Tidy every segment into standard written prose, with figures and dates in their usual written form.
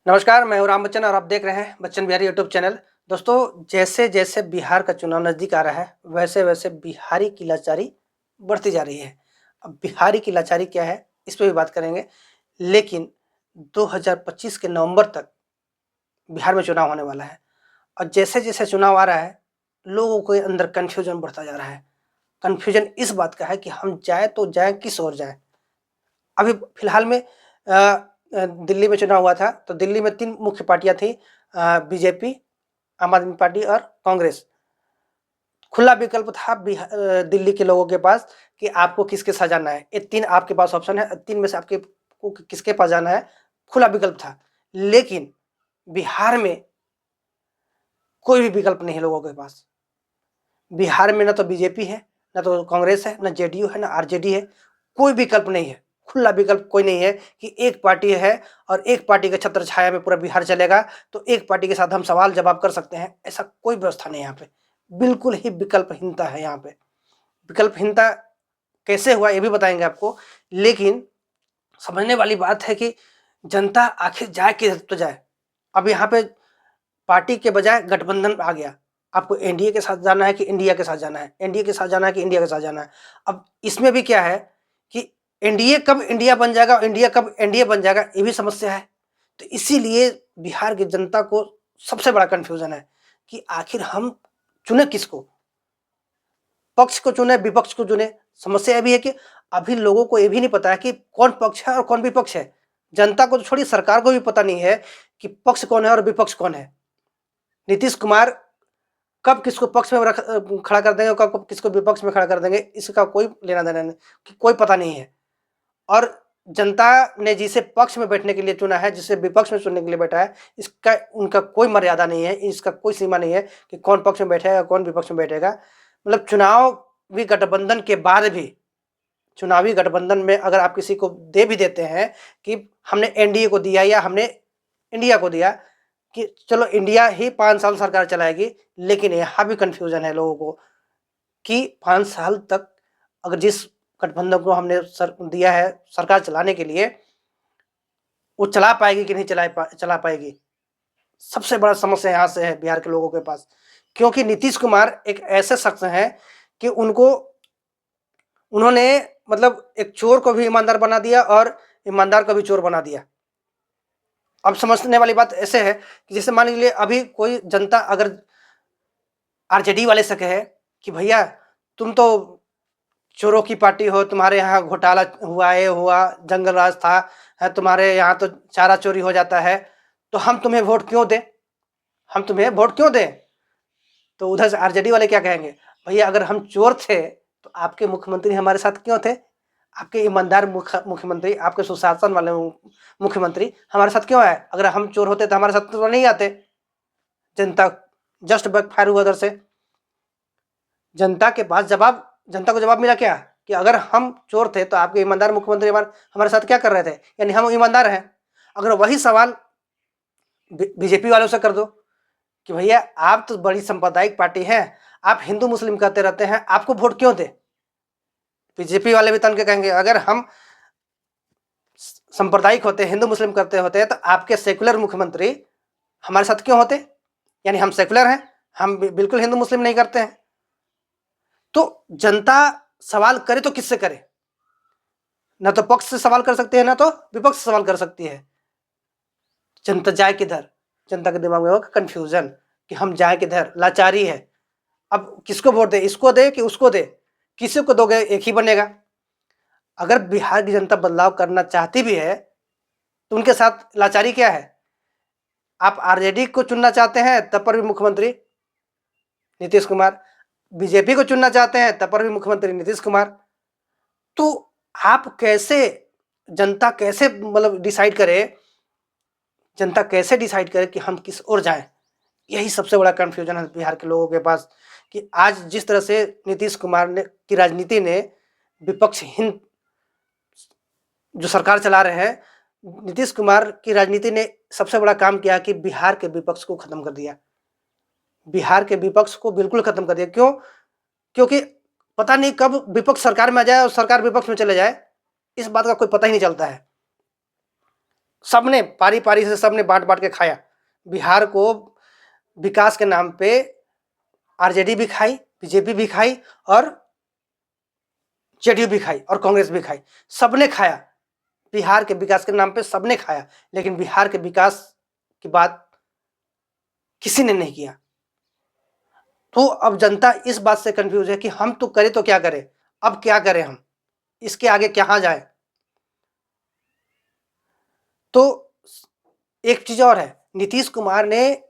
नमस्कार, मैं हूं राम बच्चन और आप देख रहे हैं बच्चन बिहारी यूट्यूब चैनल। दोस्तों, जैसे जैसे बिहार का चुनाव नज़दीक आ रहा है, वैसे वैसे बिहारी की लाचारी बढ़ती जा रही है। अब बिहारी की लाचारी क्या है, इस पे भी बात करेंगे। लेकिन 2025 के नवंबर तक बिहार में चुनाव होने वाला है और जैसे जैसे चुनाव आ रहा है, लोगों के अंदर कन्फ्यूजन बढ़ता जा रहा है। कन्फ्यूजन इस बात का है कि हम जाए तो जाए, किस ओर जाए। अभी फिलहाल में दिल्ली में चुनाव हुआ था, तो दिल्ली में 3 मुख्य पार्टियाँ थी, बीजेपी, आम आदमी पार्टी और कांग्रेस। खुला विकल्प था दिल्ली के लोगों के पास कि आपको किसके साथ जाना है। ये 3 आपके पास ऑप्शन है, 3 में से आपके को किसके पास जाना है, खुला विकल्प था। लेकिन बिहार में कोई भी विकल्प नहीं है लोगों के पास। बिहार में ना तो बीजेपी है, ना तो कांग्रेस है, ना जेडीयू है, ना आरजेडी है। कोई विकल्प नहीं है, खुला विकल्प कोई नहीं है कि एक पार्टी है और एक पार्टी के छत्र छाया में पूरा बिहार चलेगा, तो एक पार्टी के साथ हम सवाल जवाब कर सकते हैं। ऐसा कोई व्यवस्था नहीं है यहाँ पे। बिल्कुल ही विकल्पहीनता है यहाँ पे। विकल्पहीनता कैसे हुआ ये भी बताएंगे आपको। लेकिन समझने वाली बात है कि जनता आखिर जाए किधर तो जाए। अब यहाँ पे पार्टी के बजाय गठबंधन आ गया। आपको एनडीए के साथ जाना है कि इंडिया के साथ जाना है, एनडीए के साथ जाना है कि इंडिया के साथ जाना है। अब इसमें भी क्या है कि एनडीए कब इंडिया बन जाएगा और इंडिया कब एनडीए बन जाएगा, ये भी समस्या है। तो इसीलिए बिहार की जनता को सबसे बड़ा कंफ्यूजन है कि आखिर हम चुने किसको, पक्ष को चुने विपक्ष को चुने। समस्या यह भी है कि अभी लोगों को यह भी नहीं पता है कि कौन पक्ष है और कौन विपक्ष है। जनता को तो छोड़िए, सरकार को भी पता नहीं है कि पक्ष कौन है और विपक्ष कौन है। नीतीश कुमार कब किसको पक्ष में खड़ा कर देंगे और कब किसको विपक्ष में खड़ा कर देंगे, इसका कोई लेना देना नहीं, कि कोई पता नहीं है। और जनता ने जिसे पक्ष में बैठने के लिए चुना है, जिसे विपक्ष में चुनने के लिए बैठा है, इसका उनका कोई मर्यादा नहीं है, इसका कोई सीमा नहीं है कि कौन पक्ष में बैठेगा कौन विपक्ष में बैठेगा। मतलब चुनावी गठबंधन के बाद भी, चुनावी गठबंधन में अगर आप किसी को दे भी देते हैं कि हमने एनडीए को दिया या हमने इंडिया को दिया कि चलो इंडिया ही 5 साल सरकार चलाएगी, लेकिन यहाँ भी कंफ्यूजन है लोगों को कि 5 साल तक अगर जिस गठबंधन को हमने दिया है सरकार चलाने के लिए, वो चला पाएगी कि नहीं चला पाएगी। सबसे बड़ा समस्या यहाँ से है बिहार के लोगों के पास, क्योंकि नीतीश कुमार एक ऐसे शख्स हैं कि उन्होंने मतलब एक चोर को भी ईमानदार बना दिया और ईमानदार को भी चोर बना दिया। अब समझने वाली बात ऐसे है कि जैसे मान लीजिए अभी कोई जनता अगर आरजेडी वाले से कहे कि भैया तुम तो चोरों की पार्टी हो, तुम्हारे यहाँ घोटाला हुआ, ये हुआ, जंगल राज था है, तुम्हारे यहाँ तो चारा चोरी हो जाता है, तो हम तुम्हें वोट क्यों दें, हम तुम्हें वोट क्यों दें। तो उधर से आरजेडी वाले क्या कहेंगे, भैया अगर हम चोर थे तो आपके मुख्यमंत्री हमारे साथ क्यों थे, आपके ईमानदार मुख्यमंत्री, आपके सुशासन वाले मुख्यमंत्री हमारे साथ क्यों आए। अगर हम चोर होते तो हमारे साथ तो नहीं आते। जनता जस्ट बैकफायर हुआ उधर से। जनता के पास जवाब, जनता को जवाब मिला क्या कि अगर हम चोर थे तो आपके ईमानदार मुख्यमंत्री हमारे साथ क्या कर रहे थे, यानी हम ईमानदार हैं। अगर वही सवाल बीजेपी वालों से कर दो कि भैया आप तो बड़ी सांप्रदायिक पार्टी है, आप हिंदू मुस्लिम कहते रहते हैं, आपको वोट क्यों दे। बीजेपी वाले भी तन के कहेंगे अगर हम सांप्रदायिक होते, हिंदू मुस्लिम करते होते तो आपके सेकुलर मुख्यमंत्री हमारे साथ क्यों होते, यानी हम सेकुलर हैं, हम बिल्कुल हिंदू मुस्लिम नहीं करते हैं। तो जनता सवाल करे तो किससे करे, ना तो पक्ष से सवाल कर सकती है ना तो विपक्ष से सवाल कर सकती है। जनता जाए किधर, जनता के दिमाग में होगा कंफ्यूजन कि हम जाए किधर, लाचारी है। अब किसको वोट दे, इसको दे कि उसको दे, किसी को दोगे एक ही बनेगा। अगर बिहार की जनता बदलाव करना चाहती भी है तो उनके साथ लाचारी क्या है। आप आरजेडी को चुनना चाहते हैं तब पर भी मुख्यमंत्री नीतीश कुमार, बीजेपी को चुनना चाहते हैं तब पर भी मुख्यमंत्री नीतीश कुमार। तो आप कैसे, जनता कैसे मतलब डिसाइड करे, जनता कैसे डिसाइड करे कि हम किस ओर जाएं। यही सबसे बड़ा कंफ्यूजन है बिहार के लोगों के पास कि आज जिस तरह से नीतीश कुमार ने की राजनीति ने विपक्षहीन जो सरकार चला रहे हैं, नीतीश कुमार की राजनीति ने सबसे बड़ा काम किया कि बिहार के विपक्ष को खत्म कर दिया। बिहार के विपक्ष को बिल्कुल खत्म कर दिया। क्यों, क्योंकि पता नहीं कब विपक्ष सरकार में आ जाए और सरकार विपक्ष में चले जाए, इस बात का कोई पता ही नहीं चलता है। सबने पारी पारी से सबने बांट बांट के खाया। बिहार को विकास के नाम पे आरजेडी भी खाई, बीजेपी भी खाई और जेडीयू भी खाई और कांग्रेस भी खाई। सबने खाया, बिहार के विकास के नाम पे सबने खाया, लेकिन बिहार के विकास की बात किसी ने नहीं किया। तो अब जनता इस बात से कंफ्यूज है कि हम तो करें तो क्या करें, अब क्या करें, हम इसके आगे कहाँ जाए। तो एक चीज और है, नीतीश कुमार ने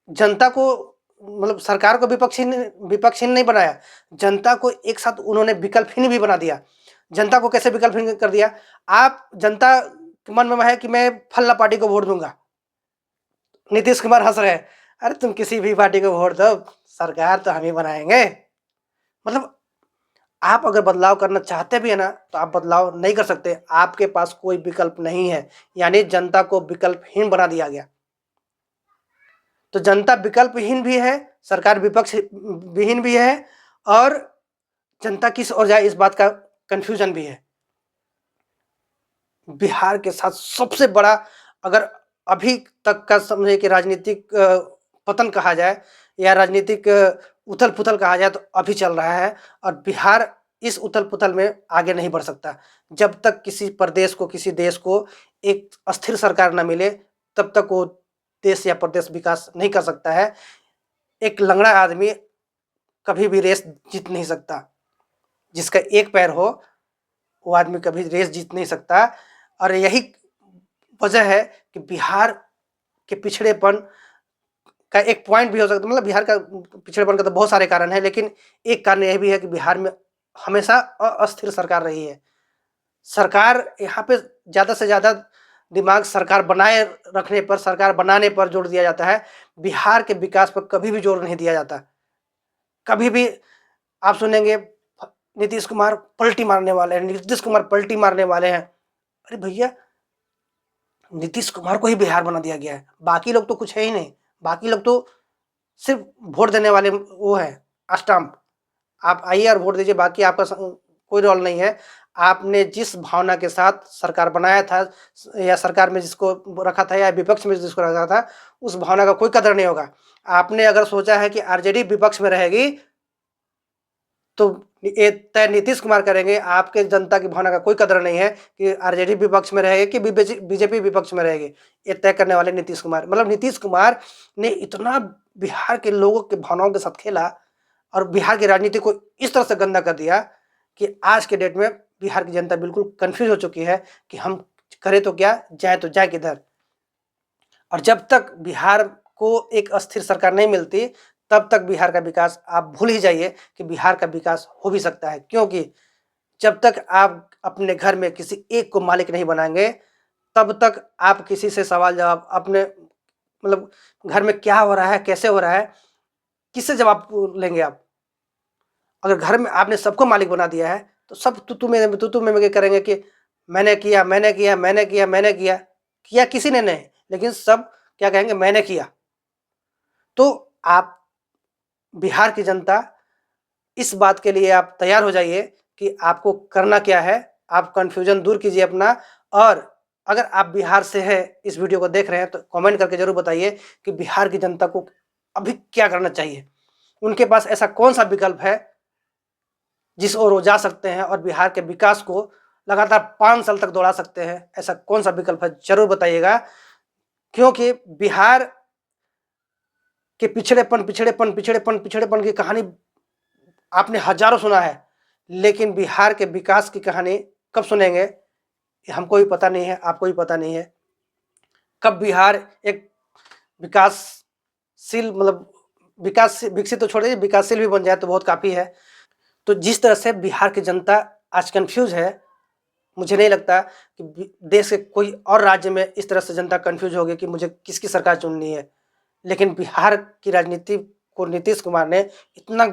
जनता को मतलब सरकार को विपक्षहीन नहीं बनाया, जनता को एक साथ उन्होंने विकल्पहीन भी बना दिया। जनता को कैसे विकल्पहीन कर दिया? आप जनता के मन में है कि मैं फल्ला पार्टी को वोट दूंगा, नीतीश कुमार हंस रहे हैं, अरे तुम किसी भी पार्टी को वोट दो, सरकार तो हम ही बनाएंगे। मतलब आप अगर बदलाव करना चाहते भी है ना, तो आप बदलाव नहीं कर सकते, आपके पास कोई विकल्प नहीं है। यानी जनता को विकल्पहीन बना दिया गया। तो जनता विकल्पहीन भी है, सरकार विपक्ष विहीन भी है, और जनता किस ओर जाए इस बात का कंफ्यूजन भी है। बिहार के साथ सबसे बड़ा, अगर अभी तक का समझे कि राजनीतिक पतन कहा जाए या राजनीतिक उथल पुथल कहा जाए, तो अभी चल रहा है। और बिहार इस उथल पुथल में आगे नहीं बढ़ सकता जब तक किसी प्रदेश को, किसी देश को एक अस्थिर सरकार न मिले, तब तक वो देश या प्रदेश विकास नहीं कर सकता है। एक लंगड़ा आदमी कभी भी रेस जीत नहीं सकता, जिसका एक पैर हो वो आदमी कभी रेस जीत नहीं सकता। और यही वजह है कि बिहार के पिछड़ेपन का एक पॉइंट भी हो सकता है, मतलब बिहार का पिछड़ेपन का तो बहुत सारे कारण है, लेकिन एक कारण यह भी है कि बिहार में हमेशा अस्थिर सरकार रही है। सरकार यहाँ पे ज़्यादा से ज़्यादा दिमाग सरकार बनाए रखने पर, सरकार बनाने पर जोर दिया जाता है। बिहार के विकास पर कभी भी जोर नहीं दिया जाता। कभी भी आप सुनेंगे नीतीश कुमार पलटी मारने वाले हैं, नीतीश कुमार पलटी मारने वाले हैं। अरे भैया, नीतीश कुमार को ही बिहार बना दिया गया है, बाकी लोग तो कुछ है ही नहीं। बाकी लोग तो सिर्फ वोट देने वाले वो है, स्टाम्प। आप आइए और वोट दीजिए, बाकी आपका कोई रोल नहीं है। आपने जिस भावना के साथ सरकार बनाया था, या सरकार में जिसको रखा था या विपक्ष में जिसको रखा था, उस भावना का कोई कदर नहीं होगा। आपने अगर सोचा है कि आरजेडी विपक्ष में रहेगी, तो ये तय नीतीश कुमार करेंगे। आपके जनता की भावना का कोई कदर नहीं है कि आरजेडी विपक्ष में रहेगी कि बीजेपी विपक्ष में रहेगी। ये तय करने वाले नीतीश कुमार। मतलब नीतीश कुमार ने इतना बिहार के लोगों के भावनाओं के साथ खेला और बिहार की राजनीति को इस तरह से गंदा कर दिया कि आज के डेट में बिहार की जनता बिल्कुल कंफ्यूज हो चुकी है कि हम करें तो क्या, जाए तो जाए किधर। और जब तक बिहार को एक अस्थिर सरकार नहीं मिलती, तब तक बिहार का विकास आप भूल ही जाइए कि बिहार का विकास हो भी सकता है। क्योंकि जब तक आप अपने घर में किसी एक को मालिक नहीं बनाएंगे, तब तक आप किसी से सवाल जवाब अपने मतलब घर में क्या हो रहा है, कैसे हो रहा है, किससे जवाब लेंगे आप? अगर घर में आपने सबको मालिक बना दिया है, तो सब तू मैं करेंगे कि मैंने किया, मैंने किया, मैंने किया, मैंने किया। किया किसी ने नहीं, लेकिन सब क्या कहेंगे, मैंने किया। तो आप बिहार की जनता, इस बात के लिए आप तैयार हो जाइए कि आपको करना क्या है। आप कन्फ्यूजन दूर कीजिए अपना। और अगर आप बिहार से हैं, इस वीडियो को देख रहे हैं, तो कमेंट करके जरूर बताइए कि बिहार की जनता को अभी क्या करना चाहिए। उनके पास ऐसा कौन सा विकल्प है जिस ओर वो जा सकते हैं और बिहार के विकास को लगातार 5 साल तक दौड़ा सकते हैं। ऐसा कौन सा विकल्प है, जरूर बताइएगा। क्योंकि बिहार के पिछड़ेपन की कहानी आपने हजारों सुना है, लेकिन बिहार के विकास की कहानी कब सुनेंगे, हमको भी पता नहीं है, आपको भी पता नहीं है। कब बिहार एक विकासशील, मतलब विकसित तो छोड़ दीजिए, विकासशील भी बन जाए तो बहुत काफ़ी है। तो जिस तरह से बिहार की जनता आज कंफ्यूज है, मुझे नहीं लगता कि देश के कोई और राज्य में इस तरह से जनता कंफ्यूज होगी कि मुझे किसकी सरकार चुननी है। लेकिन बिहार की राजनीति को नीतीश कुमार ने इतना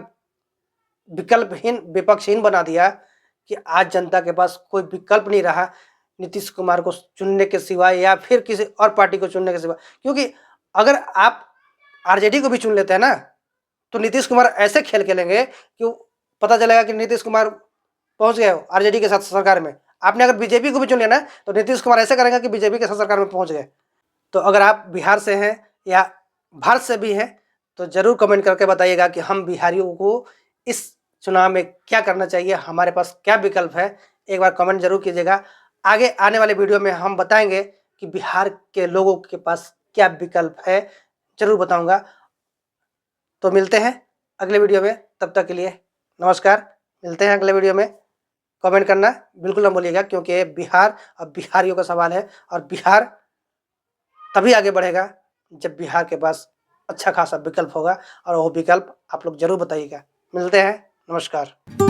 विकल्पहीन, विपक्षहीन बना दिया कि आज जनता के पास कोई विकल्प नहीं रहा नीतीश कुमार को चुनने के सिवाय, या फिर किसी और पार्टी को चुनने के सिवाय। क्योंकि अगर आप आरजेडी को भी चुन लेते हैं ना, तो नीतीश कुमार ऐसे खेल खेलेंगे कि पता चलेगा कि नीतीश कुमार पहुंच गए आरजेडी के साथ सरकार में। आपने अगर बीजेपी को भी चुन लिया ना तो नीतीश कुमार ऐसे करेंगे कि बीजेपी के साथ सरकार में पहुंच गए। तो अगर आप बिहार से हैं या भारत से भी हैं तो जरूर कमेंट करके बताइएगा कि हम बिहारियों को इस चुनाव में क्या करना चाहिए, हमारे पास क्या विकल्प है। एक बार कमेंट जरूर कीजिएगा। आगे आने वाले वीडियो में हम बताएंगे कि बिहार के लोगों के पास क्या विकल्प है, जरूर बताऊंगा। तो मिलते हैं अगले वीडियो में, तब तक के लिए नमस्कार। मिलते हैं अगले वीडियो में। कमेंट करना बिल्कुल ना भूलिएगा, क्योंकि ये बिहार और बिहारियों का सवाल है और बिहार तभी आगे बढ़ेगा जब बिहार के पास अच्छा खासा विकल्प होगा, और वो विकल्प आप लोग जरूर बताइएगा। मिलते हैं, नमस्कार।